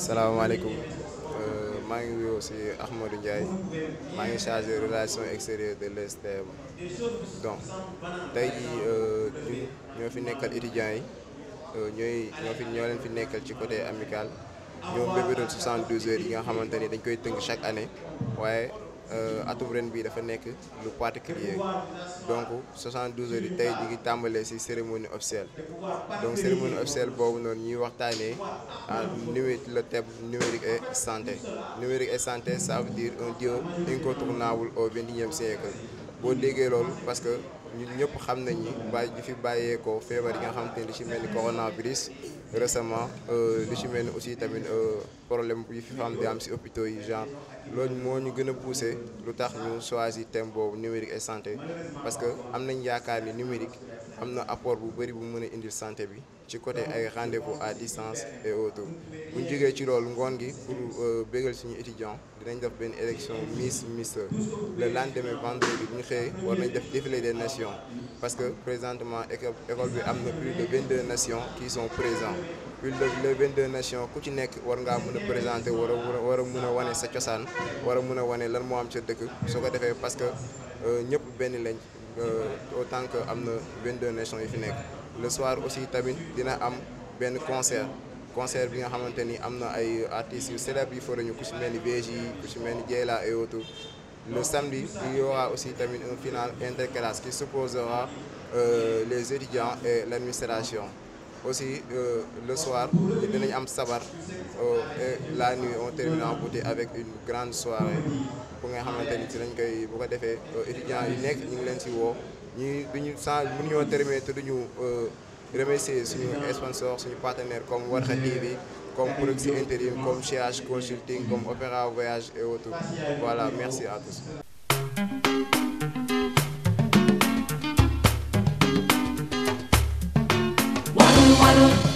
salaamaaleykum maa ngi wuyoo si Ahmadou Ndiaye maa ngi chargé relation extérieure de l'ESTM donc tey jii ñun ñoo fi nekkal étudiants yi ñoo leen fi nekkal ci côté amical ñoo mbébétoon 72 heures yi nga xamante ni dañ koy tënk chaque année waaye atum ren bii dafa nekk lu particulier donc 72 heures yi tey ji ngi tàmbalee ci cérémonie officielle donc cérémonie officielle boobu noonu ñuy waxtaanee le thème numérique et santé. Numérique et santé, ça veut dire un Dieu incontournable au XXIe siècle boo déggee loolu parce que ñun ñëpp xam nañ ni ñu fi bàyyeekoo feebar yi nga xamante ni li ci mel ni coronavirus récemment li ci mel ni aussi tamit problème yi fi am di am ci hôpitaux yi genre loolu moo ñu gën a poussé lu tax ñu choisir thème boobu numérique et santé parce que am nañ yaakaar ni numérique am na apport bu bëri bu mën a indil santé bi ci côté ay rendez-vous à distance et autres bu ñu jógee ci loolu ngoon gi pour bégal suñu étudiants dinañ def benn élection Mister le lendemain vendredi bu ñu xëyee war nañ def défilé des nations parce que présentement école bi am na plus de 22 nations qui sont présents plus de 22 nations ku ci nekk war ngaa mën a présenter war a mën a wane sa cosaan war a mën a wane lan moo am ca dëkk soo ko defee parce que ñëpp benn lañ autant que am na 22 nations yi fi nekk. Le soir aussi tamit dina am benn concert bi nga xamante ni am na ay artistes yu célèbres yu fa ñu ku ci mel ni BJ ku ci mel ni Dieyla et autres. Le samedi il y aura aussi tamit un final interclasse qui s'opposera les étudiants et l'administration. Aussi le soir dinañ am sabar et la nuit on termine en beauté avec une grande soirée bu nga xamante ni ci lañ koy bu ko defee étudiants yi nekk ñu ngi leen ci woo ñi duñu mënuñoo terminer te duñu remercier suñu sponsor suñu partenaire comme Warkha TV comme Proxy Intérim comme CH Consulting comme Opéra Voyage et autres. Voilà, merci à tous. Waru